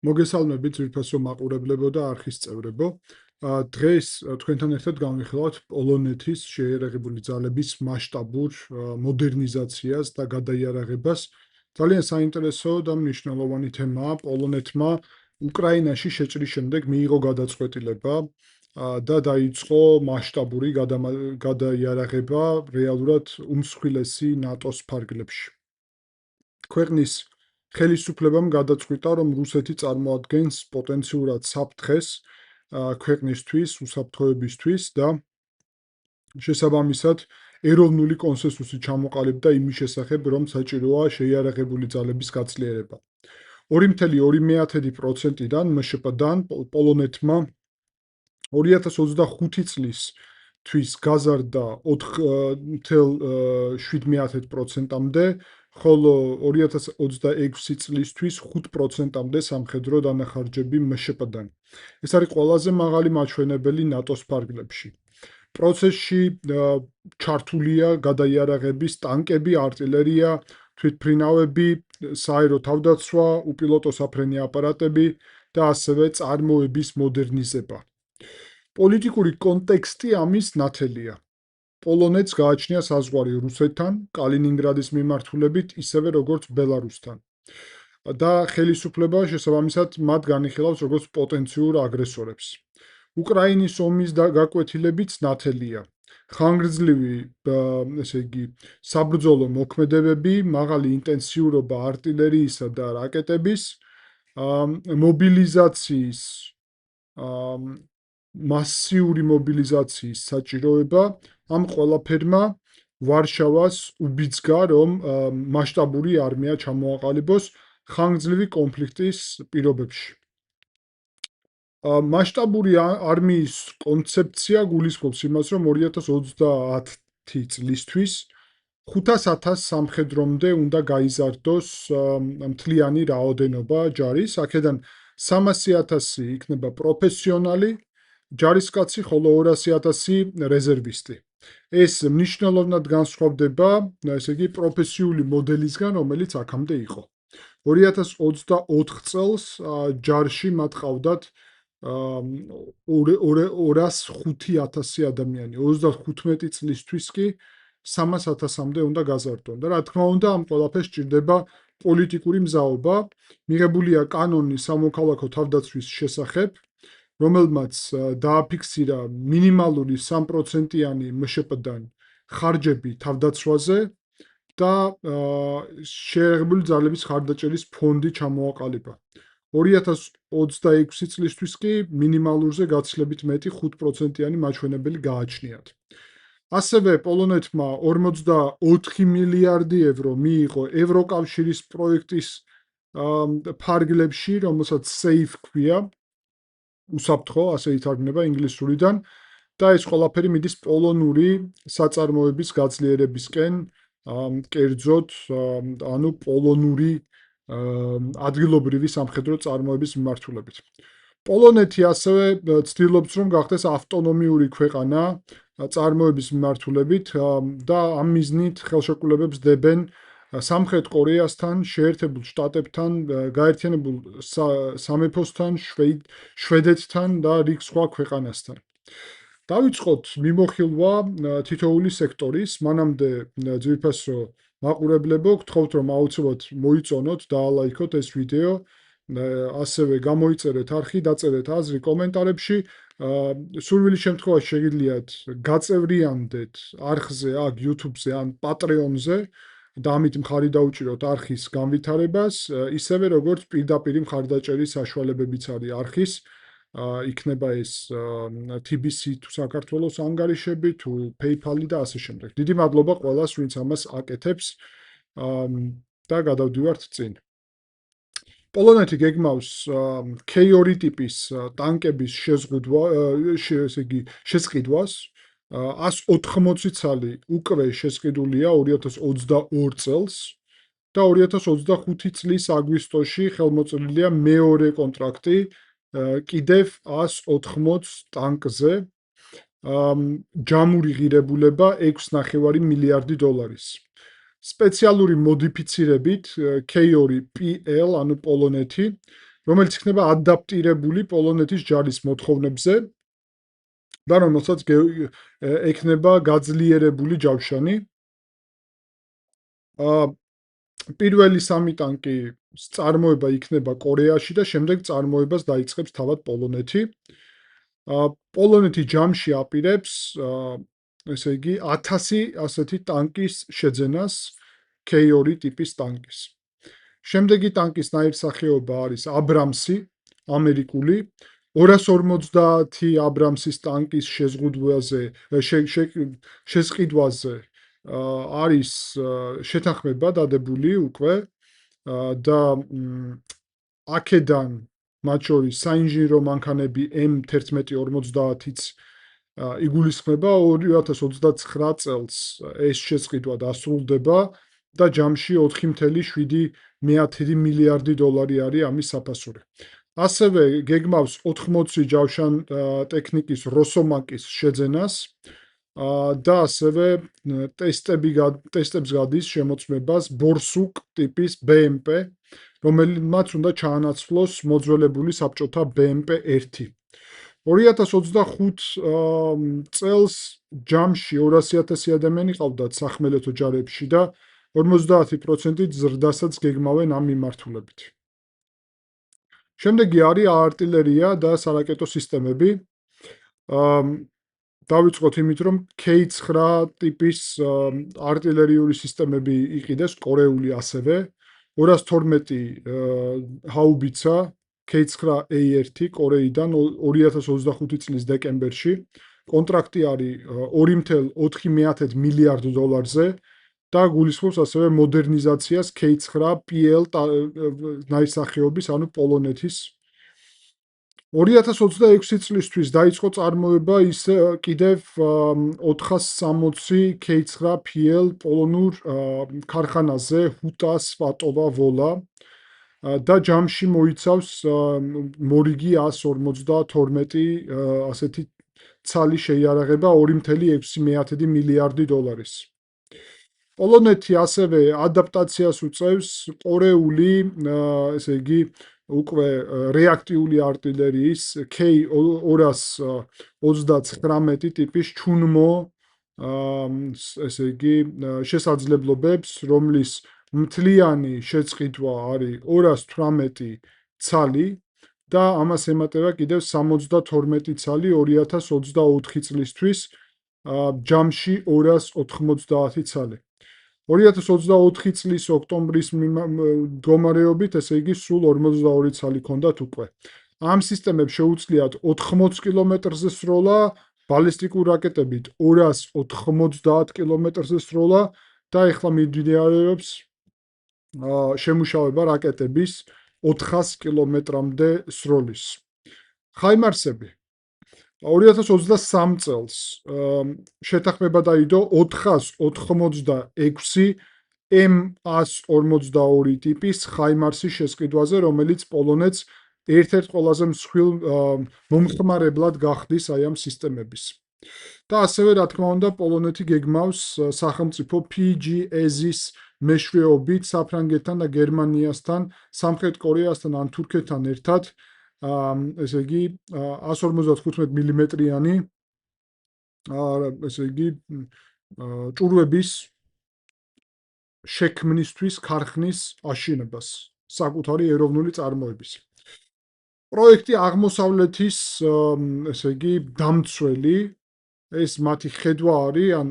მოგესალმებით ძვირფასო მაყურებლებო და არხის წევრებო. დღეს თქვენთან ერთად განვიხილავთ პოლონეთის შეიარაღებული ძალების მასშტაბურ მოდერნიზაციას და გადაიარაღებას. ძალიან საინტერესო და მნიშვნელოვანი თემაა. პოლონეთმა უკრაინაში შეჭრის შემდეგ მიიღო გადაწყვეტილება და დაიწყო მასშტაბური გადაიარაღება რეალურად უმსხვილესი ნატოს ფარგლებში. ქვეყნის ხელისუფლებამ გადაწყვიტა, რომ რუსეთი წარმოადგენს პოტენციურად საფრთხეს ქვეყნისთვის, უსაფრთხოებისთვის და შესაბამისად ეროვნული კონსენსუსი ჩამოყალიბდა იმის შესახებ, რომ საჭიროა შეიარაღებული ძალების გაცლიერება. 2,2%-დან MŠP-დან პოლონეთმა 2025 წლის გაზარდა 4,7%-მდე, ხოლო 2026 წლისთვის 5%-მდე სამხედრო დანახარჯები MŠP-დან. ეს არის ყველაზე მაღალი მაჩვენებელი ნატოს ფარგლებში. პროცესში ჩართულია გადაიარაღების ტანკები, არტილერია, თვითმფრინავები, საერო თავდაცვა, უპილოტო საფრენი აპარატები და ასევე წარმოების მოდერნიზება. პოლიტიკური კონტექსტი ამის ნათელია. პოლონეთს გააჩნია საზღვარი რუსეთთან, კალინინგრადის მიმართულებით, ისევე როგორც ბელარუსთან. და ხელისუფლება შესაბამისად მათ განიხილავს როგორც პოტენციურ აგრესორებს. უკრაინის ომის გაკვეთილებიც ნათელია. ხანგრძლივი, საბრძოლო მოქმედებები, მაღალი ინტენსიურობა არტილერიისა და რაკეტების, მობილიზაციის მასიური მობილიზაციის საჭიროება, ამ ყველაფერმა ვარშავას უბიძგა, რომ მასშტაბური არმია ჩამოაყალიბოს ხანგრძლივი კონფლიქტის პირობებში. მასშტაბური არმიის კონცეფცია გულისხმობს იმას, რომ 2030 წლისთვის 500,000 სამხედრომდე უნდა გაიზარდოს მთლიანი რაოდენობა ჯარის, აქედან 300,000 იქნება პროფესიონალი ჯარისკაცი, ხოლო 200,000 რეზერვისტი. ეს მნიშვნელოვნად განსხვავდება, პროფესიული მოდელისგან, რომელიც აქამდე იყო. 2024 წელს ჯარში მათ ყავდათ 205,000 ადამიანი, 35 წლისთვის კი 300,000-მდე უნდა გაზარდონ და რა თქმა უნდა, ამ ყველაფერს სჭირდება პოლიტიკური მზაობა. მიღებულია კანონი სამოქალაქო თავდაცვის შესახებ, რომელმაც დააფიქსირა მინიმალური 3%-იანი MŠP-დან ხარჯები თავდაცვაზე და შეიარაღებული ძალების ხარდაჭერის ფონდი ჩამოაყალიბა. 2026 წლისთვის კი მინიმალურზე გაცილებით მეტი 5%-იანი მაჩვენებელი გააჩნიათ. ასევე პოლონეთმა 44 მილიარდი ევრო მიიღო ევროკავშირის პროექტის ფარგლებში, რომელსაც SAFE ქვია, უსაფრთხო, ასე ითარგმნება ინგლისურიდან და ეს ყველაფერი მიდის პოლონური საწარმოების გაძლიერებისკენ, კერძოდ, პოლონური ადგილობრივი სამხედრო წარმოების მიმართულებით. პოლონეთი ასევე ცდილობს, რომ გახდეს ავტონომიური ქვეყანა წარმოების მიმართულებით და ამ მიზნით ხელშეკრულებებს დებენ სამხრეთ კორეასთან, შეერთებულ შტატებთან, გაერთიანებულ სამეფოსთან, შვედეთთან და რიგ სხვა ქვეყანასთან. დავიწყოთ მიმოხილვა თითოეული სექტორის, მანამდე ძვირფასო მაყურებლებო, გთხოვთ, რომ აუცილებლად მოიწონოთ და ალაიქოთ ეს ვიდეო, ასევე გამოიწერეთ არხი, დაწერეთ აზრი კომენტარებში. სურვილის შემთხვევაში შეგიძლიათ გაწევრიანდეთ არხზე, აქ YouTube-ზე ან Patreon-ზე და ამით მხარი დაუჭიროთ არხის განვითარებას, ისევე როგორც პირდაპირ მხარდაჭერის საშუალებებიც არის არხის. იქნება ეს TBC თუ საქართველოს ანგარიშები, თუ PayPal-ი და ასე შემდეგ. დიდი მადლობა ყველას, ვინც ამას აკეთებს და გადავდივართ წინ. პოლონეთი გეგმავს K2 ტიპის ტანკების შესყიდვას, 180 ცალი უკვე შესყიდულია 2022 წელს და 2025 წლის აგვისტოში ხელმოწერილია მეორე კონტრაქტი კიდევ 180 ტანკზე, ჯამური ღირებულება 6,5 მილიარდი დოლარის. სპეციალური მოდიფიცირებით K2PL, ანუ პოლონეთი რომელიც იქნება ადაპტირებული პოლონეთის ჯარის მოთხოვნებზე და რომელსაც ექნება გაძლიერებული ჯავშანი. პირველი 3 ტანკი წარმოება იქნება კორეაში და შემდეგ წარმოებას დაიწყებს თავად პოლონეთი. პოლონეთი ჯამში აპირებს, ესე იგი 1000 ასეთი ტანკის შეძენას, K2 ტიპის ტანკის. შემდეგი ტანკის ნაირსახეობა არის აბრამსი, ამერიკული, 250 აბრამსის ტანკის შეზღუდვაზე არის შეთანხმება დადებული უკვე და აქედან მათ შორის საინჟინრო მანქანები M1150-იც იგულისხმება 2029 წელს ეს შეზღუდვა დასრულდება და ჯამში 4.7 მილიარდი დოლარი არის ამის საფასური. ასევე გეგმავს 80 ჯავშან ტექნიკის როსომაკის შეძენას და ასევე ტესტებს გადის შემოწმებას ბორსუკ ტიპის BMP, რომელმაც უნდა ჩაანაცვლოს მოძველებული საბჭოთა BMP-1. 2025 წელს ჯამში 200,000 ადამიანი ყავდათ სახმელეთო ჯარებში და 50% ზრდასაც გეგმავენ ამ მიმართულებით. შემდეგი არის არტილერია და სარაკეტო სისტემები. დავიწყოთ იმით, რომ K9 ტიპის არტილერიული სისტემები იყიდეს, კორეული ასევე, 212 ჰაუბიცა K9A1 კორეიდან 2025 წლის დეკემბერში. კონტრაქტი არის 2.4 მილიარდ დოლარზე და გულისხმობს ასევე მოდერნიზაციას K9PL ნაირსახეობის, ანუ პოლონეთის. 2026 წლისთვის დაიწყო წარმოება ისე კიდევ 460 K9PL პოლონურ ქარხანაზე ჰუტა სვატოვა ვოლა და ჯამში მოიცავს მორიგი 152 ასეთი ცალი შეიარაღება 2.6 მილიარდი დოლარის. პოლონეთი ასევე ადაპტაციას უწევს კორეული, ესე იგი, უკვე რეაქტიული артиლერიის K229 ტიპის ჩუნმო, ესე იგი, შესაძლებლობებს, რომლის მთლიანი შეწყიტვა არის 218 ცალი და ამას ემატება კიდევ 72 ცალი 2024 წლისთვის, ჯამში 290 ცალი. 2024 წლის ოქტომბრის მდგომარეობით, ესე იგი, სულ 42 ცალი ჰქონდათ უკვე. ამ სისტემებს შეუძლიათ 80 კილომეტრზე სროლა, ბალისტიკურ რაკეტებით 290 კილომეტრზე სროლა და ეხლა მიმდინარეობს შემუშავება რაკეტების 400 კილომეტრამდე სროლის. ხაიმარსები 2023 წელს შეთანხმება დაიდო 486 M142 ტიპის ხაიმარსის შესყიდვაზე, რომელიც პოლონეთს ერთ-ერთ ყველაზე მსხვილ მომხმარებლად გახდის აი ამ სისტემების. და ასევე, რა თქმა უნდა, პოლონეთი გეგმავს სახელმწიფო PGS-ის მეშვეობით საფრანგეთთან და გერმანიასთან, სამხრეთ კორეასთან ან თურქეთთან ერთად, ესე იგი 155 მმ-იანი ესე იგი ჭურვების შექმნისთვის ქარხნის აშენებას საკუთარი ეროვნული წარმოების. პროექტი აღმოსავლეთის, ესე იგი, დამცველი, ეს მათი ხედვა არის, ან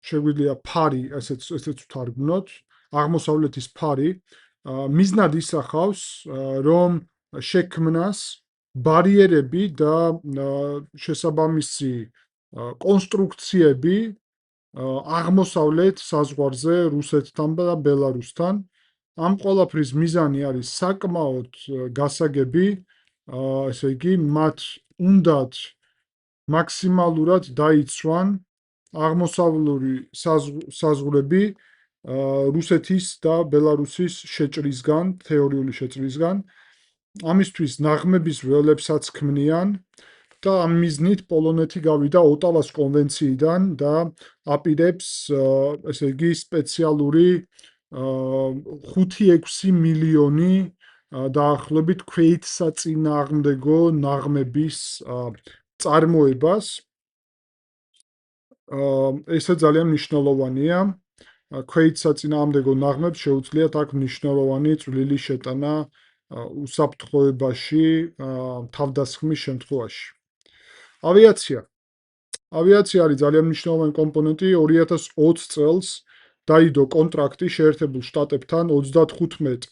შეგვიძლია ფარი, ესეც ვთარგმნოთ, აღმოსავლეთის ფარი, მიზნად ისახავს, რომ შექმნას ბარიერები და შესაბამისი კონსტრუქციები აღმოსავლეთ საზღვარზე რუსეთთან და ბელარუსთან. ამ ყველაფრის მიზანი არის საკმაოდ გასაგები, ესე იგი, მათ უნდათ მაქსიმალურად დაიცვან აღმოსავლური საზღვრები რუსეთის და ბელარუსის შეჭრისგან, თეორიული შეჭრისგან. ამისთვის ნაღმების ველებსაც ქმნიან და ამ მიზნით პოლონეთი გავიდა ოტავის კონვენციიდან და აპირებს, ესე იგი, სპეციალური 5-6 მილიონი დაახლოებით ქვეითსაწინააღმდეგო ნაღმების წარმოებას. ესე ძალიან მნიშვნელოვანია. ქვეითსაწინააღმდეგო ნაღმებს შეუძლიათ აქ მნიშვნელოვანი წვლილი შეტანა უსაფრთხოებაში თავდასხმის შემთხვევაში. ავიაცია. ავიაცია არის ძალიან მნიშვნელოვანი კომპონენტი. 2020 წელს დაიდო კონტრაქტი შეერთებულ შტატებთან 35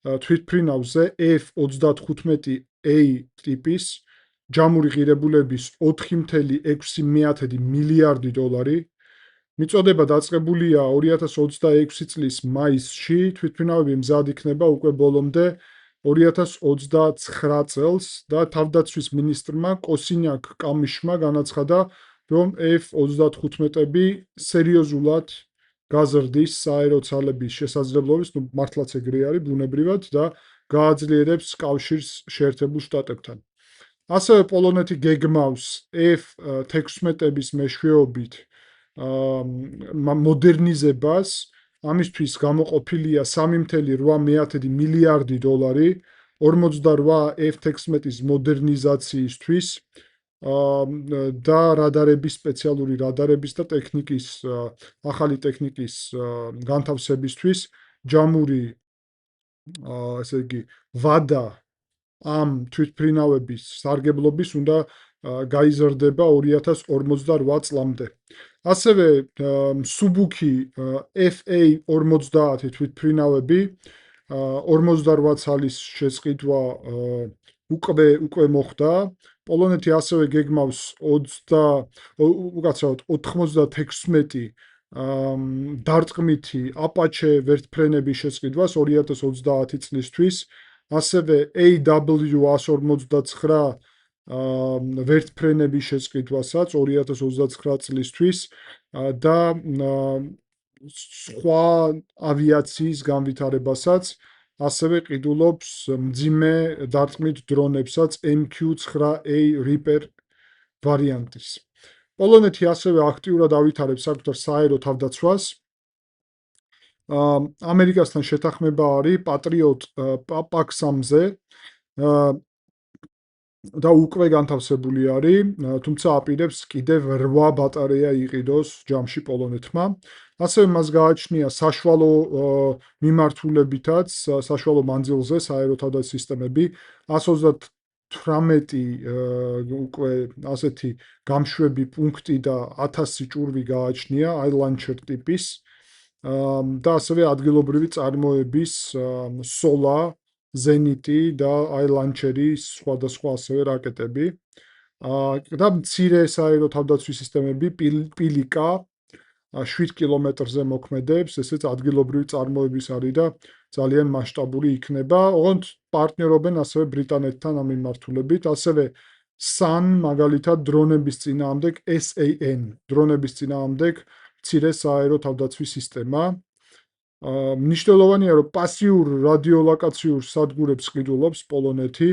თვითმფრინავზე F-35A ტიპის ჯამური ღირებულების 4.6 მილიარდი დოლარი. მიწოდება დაწყებულია 2026 წლის მაისში, თვითმფრინავები მზად იქნება უკვე ბოლომდე 2029 წელს და თავდაცვის მინისტრმა კოსინიაკ კამიშმა განაცხადა, რომ F-35-ები სერიოზულად გაზრდის საერო ძალების შესაძლებლობის, მართლაც ეგრე არის ბუნებრივად და გააძლიერებს კავშირს შეერთებულ შტატებთან. ასევე პოლონეთი გეგმავს F-16-ების მეშვეობით მოდერნიზებას, ამისთვის გამოყოფილია 3.8 მილიარდი დოლარი 48 F-16-ის მოდერნიზაციისთვის და რადარების, სპეციალური რადარების და ტექნიკის, ახალი ტექნიკის განთავსებისთვის ჯამური, ესე იგი, ვადა ამ თვითმფრინავების სარგებლობის უნდა გაიზრდება 2058 წლამდე. ასევე მსუბუქი FA-50 თვითმფრინავები 48 ცალის შესყიდვა უკვე მოხდა. პოლონეთი ასევე გეგმავს 96 დარტყმითი აპაჩე ვერტმფრენების შესყიდვას 2030 წლისთვის. ასევე AW149 ვერტმფრენების შესყიდვასაც 2029 წლისთვის და სხვა ავიაციის განვითარებასაც ასევე ყიდულობს მძიმე დარტყმით დრონებსაც MQ-9A Reaper ვარიანტის. პოლონეთი ასევე აქტიურად ავითარებს საკუთარ საერო თავდაცვას. ამერიკასთან შეთანხმება არის Patriot PAC-3-ზე და უკვე განთავსებული არის, თუმცა აპირებს კიდევ 8 ბატარეა იყიდოს ჯამში პოლონეთმა. ასევე მას გააჩნია საშუალო მიმართულებითაც, საშუალო მანძილზე საერო თავდაცვის სისტემები, 138 უკვე ასეთი გამშვები პუნქტი და 1000 ჭურვი გააჩნია iLauncher ტიპის და ასევე ადგილობრივი წარმოების სოლა, ზენიტი და iLauncher-ის სხვადასხვა ასევე რაკეტები. და მცირე საერო თავდაცვის სისტემები პილიკა 7 კილომეტრზე მოქმედებს, ესეც ადგილობრივი წარმოების არის და ძალიან მასშტაბური იქნება. ოღონდ პარტნიორობენ ასევე ბრიტანეთთან ამ მიმართულებით, ასევე SAN მაგალითად დრონების წინააღმდეგ SAN დრონების წინააღმდეგ მცირე საერო თავდაცვის სისტემა. მნიშვნელოვანია, რომ პასიურ რადიოლოკაციურ სადგურებს ყიდულობს პოლონეთი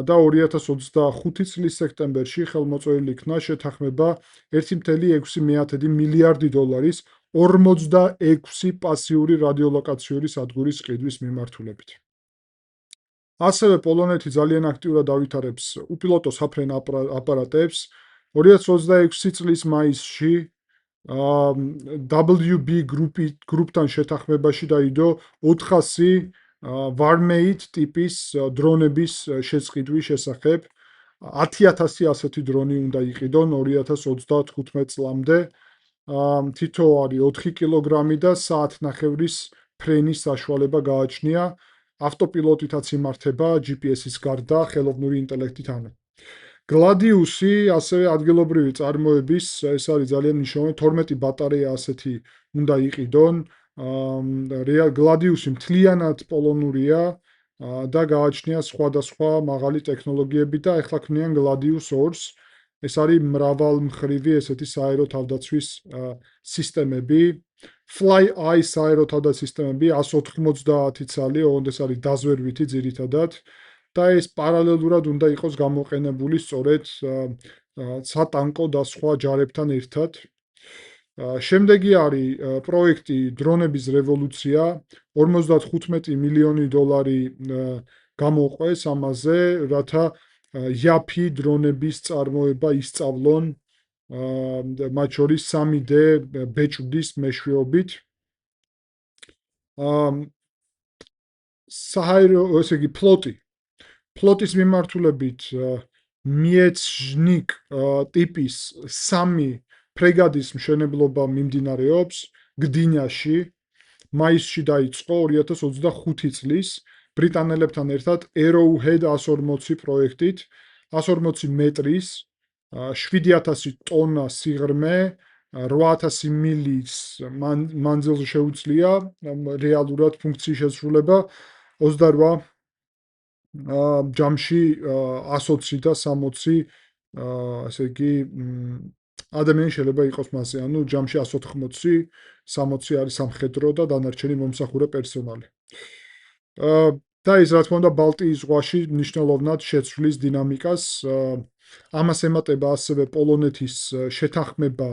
და 2025 წლის სექტემბერში ხელმოწერილი იქნა შეთანხმება 1.6 მილიარდი დოლარის 46 პასიური რადიოლოკაციური სადგურის ყიდვის მიმართულებით. ასევე პოლონეთი ძალიან აქტიურად ავითარებს უპილოტო საფრენ აპარატებს. 2026 წლის მაისში WB გრუპთან შეთანხმებაში დაიდო 400 Warmate ტიპის დრონების შეწყიდვის შესახებ. 10,000 ასეთი დრონი უნდა იყიდონ 2035 წლამდე. თითო არის 4 კილოგრამი და საათნახევრის ფრენის საშუალება გააჩნია. ავტოპილოტითაც იმართება GPS-ის გარდა ხელოვნური ინტელექტით ანუ. გლადიუსი ასევე ადგილობრივი წარმოების, ეს არის ძალიან მნიშვნელოვანი, 12 ბატარეა ასეთი უნდა იყიდონ. გლადიუსი მთლიანად პოლონურია და გააჩნია სხვადასხვა მაღალი ტექნოლოგიები და ახლა ქმნიან გლადიუს 2-ს. ეს არის მრავალმხრივი ესეთი საერო თავდაცვის სისტემები. Fly-Eye საერო თავდაცვის სისტემები 190 ცალი, ოღონდ ეს არის დაზვერვითი ძირითადად. და ეს პარალელურად უნდა იყოს გამოყენებული სწორედ სატანკო და სხვა ჯარებთან ერთად. შემდეგი არის პროექტი დრონების რევოლუცია, 55 მილიონი დოლარი გამოყვეს ამაზე, რათა იაფი დრონების წარმოება ისწავლონ, მათ შორის 3D ბეჭვდის მეშვეობით. საჰაერო, ესე იგი ფლოტის მიმართულებით მიეცჟნიკ ტიპის 3 ფრეგადის მშენებლობა მიმდინარეობს გდინიაში. მაისში დაიწყო 2025 წლის ბრიტანელებთან ერთად Arrowhead 140 პროექტით, 140 მეტრის, 7000 ტონა სიღრმე, 8000 მილის მანძილზე შეუძლია რეალურად ფუნქციის შესრულება 28 ჯამში 120 და 60 ესე იგი ადამიანი შეიძლება იყოს მასზე, ანუ ჯამში 180, 60 არის სამხედრო და დანარჩენი მომსახურე პერსონალი. და ის რა თქმა უნდა ბალტიის ზღვაში მნიშვნელოვნად შეცვლის დინამიკას. ამას ემატება ასევე პოლონეთის შეთანხმება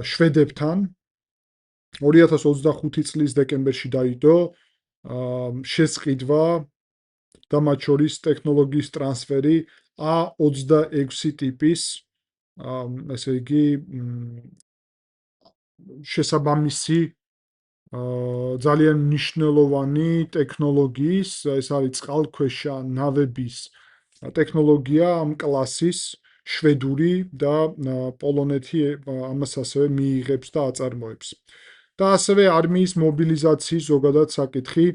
შვედებთან 2025 წლის დეკემბერში დაიდო შესყიდვა და მათ შორის ტექნოლოგიის ტრანსფერი A26 ტიპის ესე იგი შესაბამისი ძალიან მნიშვნელოვანი ტექნოლოგიის, ეს არის წყალქვეშა ნავების ტექნოლოგია ამ კლასის შვედური და პოლონეთი ამას ასევე მიიღებს და აწარმოებს. და ასევე არმიის მობილიზაციის ზოგადად საკითხი,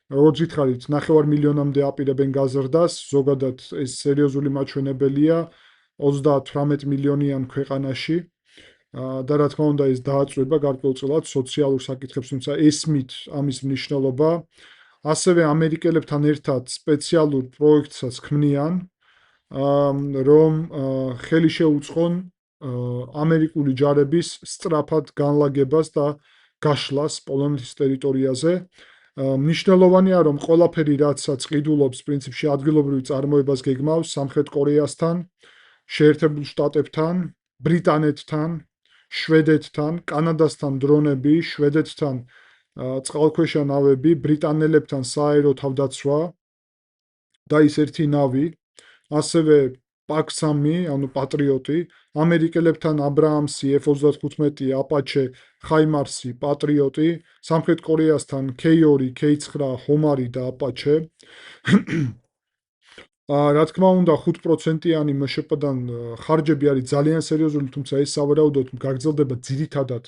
როგორც გითხარით, 9 მილიონამდე აპირებენ გაზრდას, ზოგადად ეს სერიოზული მაჩვენებელია 38 მილიონიან ქვეყანაში. და რა თქმა უნდა ეს დააწვება გარკვეულწილად სოციალურ საკითხებს, თუმცა ესმით ამის მნიშვნელობა. ასევე ამერიკელებთან ერთად სპეციალურ პროექტსაც ქმნიან, რომ ხელი შეუწყონ ამერიკული ჯარების სწრაფად განლაგებას და გაშლას პოლონეთის ტერიტორიაზე. მნიშვნელოვანია, რომ ყველაფერი რაცაც ყიდულობს პრინციპში ადგილობრივ წარმოებას გეგმავს სამხრეთ კორეასთან, შეერთებულ შტატებთან, ბრიტანეთთან, შვედეთთან, კანადასთან დრონები, შვედეთთან წყალქვეშა ნავები, ბრიტანელებთან სააერო თავდაცვა და ის ერთი ნავი, ასევე PAC-3, ანუ პატრიოტი, ამერიკელებთან აბრაამსი, F-35, აპაჩე, ხაიმარსი, პატრიოტი, სამხრეთ კორეასთან K2, K9, ჰომარი და აპაჩე. რა თქმა უნდა 5%-იანი მშპ-დან ხარჯები არის ძალიან სერიოზული, თუმცა ეს სავარაუდოდ გაგრძელდება ძირითადად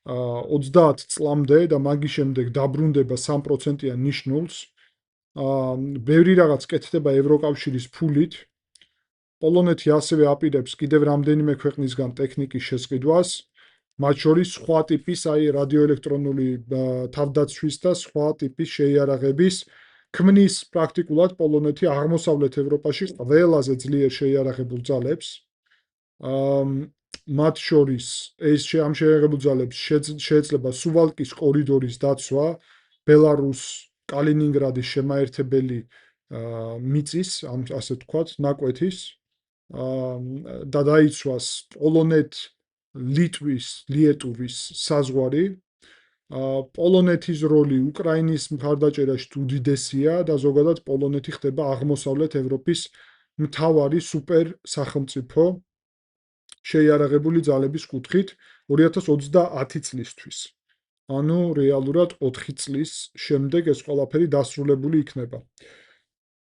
30 წლამდე და მაგის შემდეგ დაბრუნდება 3%-იან ნიშნულს. ბევრი რაღაც კეთდება ევროკავშირის ფულით. პოლონეთი ასევე აპირებს კიდევ რამდენიმე ქვეყნისგან ტექნიკის შესყიდვას, მათ შორის სხვა ტიპის, აი რადიოელექტრონული თავდაცვის და სხვა ტიპის შეიარაღების ქმნის პრაქტიკულად პოლონეთი აღმოსავლეთ ევროპაში ყველაზე ძლიერ შეიარაღებულ ძალებს. მათ შორის ეს ამ შეიარაღებულ ძალებს შეეძლება სუვალკის კორიდორის დაცვა, ბელარუს, კალინინგრადის შემაერთებელი მიწის, ასე ვთქვათ, ნაკვეთის და დაიცვას პოლონეთ-ლიტვის, ლიეტუვის საზღვარი. პოლონეთის როლი უკრაინის მხარდაჭერაში უდიდესია და ზოგადად პოლონეთი ხდება აღმოსავლეთ ევროპის მთავარი სუპერ სახელმწიფო შეიარაღებული ძალების კუთხით 2030 წლისთვის. ანუ რეალურად 4 წლის შემდეგ ეს ყველაფერი დასრულებული იქნება.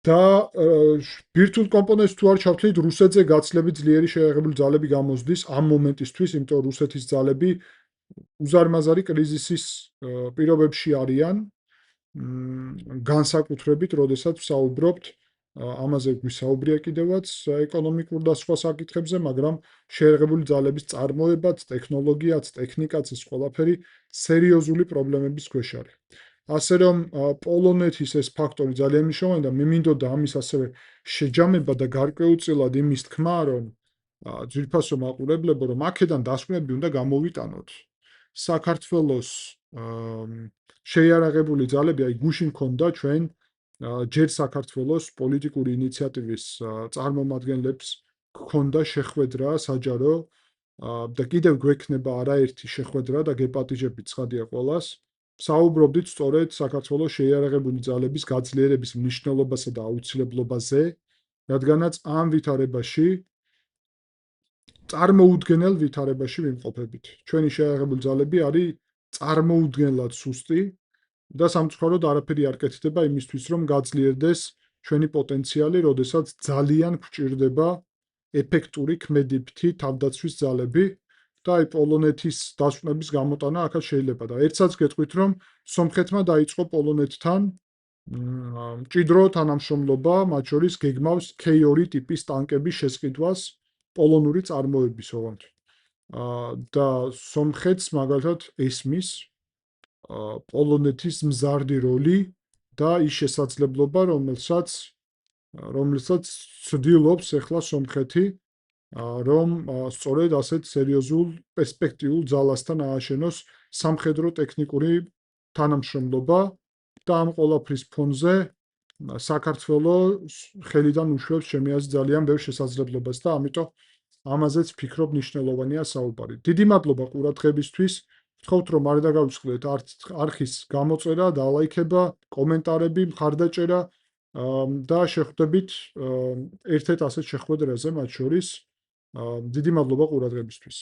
და ბირთვულ კომპონენტს თუ არ ჩავთვლით, რუსეთზე გაცილებით ძლიერი შეიარაღებული ძალები გამოსდის ამ მომენტისთვის, იმიტომ რომ რუსეთის ძალები უზარმაზარი კრიზისის პირობებში არიან, განსაკუთრებით, როდესაც ვსაუბრობთ ამაზე გვისაუბრია კიდევაც ეკონომიკურ და სხვა საკითხებზე, მაგრამ შეიარაღებული ძალების წარმოებაც, ტექნოლოგიაც, ტექნიკაც ეს ყველაფერი სერიოზული პრობლემების ქვეშ არის. ასე რომ პოლონეთის ეს ფაქტორი ძალიან მნიშვნელოვანია და მე მინდოდა ამის ასევე შეჯამება და გარკვეულწილად იმის თქმა, რომ ძვირფასო მაყურებლებო, რომ აქედან დასკვნები უნდა გამოვიტანოთ. საქართველოს შეიარაღებული ძალები, აი გუშინ ქონდა ჩვენ ჯერ საქართველოს პოლიტიკური ინიციატივის წარმომადგენლებს ქონდა შეხვედრა საჯარო და კიდევ გვექნება არაერთი შეხვედრა და გეპატიჟებით ცხადია ყველას. საუბრობდით სწორედ საქართველოს შეიარაღებული ძალების გაძლიერების მნიშვნელობასა და აუცილებლობაზე, რადგანაც ამ ვითარებაში წარმოუდგენელ ვითარებაში ვიმყოფებით. ჩვენი შეიარაღებული ძალები არის წარმოუდგენლად სუსტი და სამწუხაროდ არაფერი არ კეთდება იმისთვის, რომ გაძლიერდეს ჩვენი პოტენციალი, როდესაც ძალიან გვჭირდება ეფექტური ქმედებითი თავდაცვის ძალები და აი პოლონეთის დასვენების გამოტანა ახლა შეიძლება და ერთსაც გეტყვით, რომ სომხეთმა დაიწყო პოლონეთთან მჭიდრო თანამშრომლობა, მათ შორის გეგმავს K2 ტიპის ტანკების შესყიდვას პოლონური წარმოების ოღონდ. და სომხეთს მაგალითად ესმის პოლონეთის მზარდი როლი და ის შესაძლებლობა, რომელსაც ცდილობს ახლა სომხეთი, რომ სწორედ ასეთ სერიოზულ პერსპექტიულ ძალასთან ააშენოს სამხედრო ტექნიკური თანამშრომლობა და ამ ყველაფრის ფონზე საქართველოს ხელიდან უშვებს ჩემი აზრით ძალიან ბევრ შესაძლებლობას და ამიტომ ამაზეც ვფიქრობ მნიშვნელოვანია საუბარი. დიდი მადლობა ყურადღებისთვის. ვთხოვთ, რომ არ დაგავიწყდეთ არხის გამოწერა, დალაიქება, კომენტარები, მხარდაჭერა და შეხვდებით ერთ-ერთ ასეთ შეხვედრაზე მათ შორის. დიდი მადლობა ყურადღებისთვის.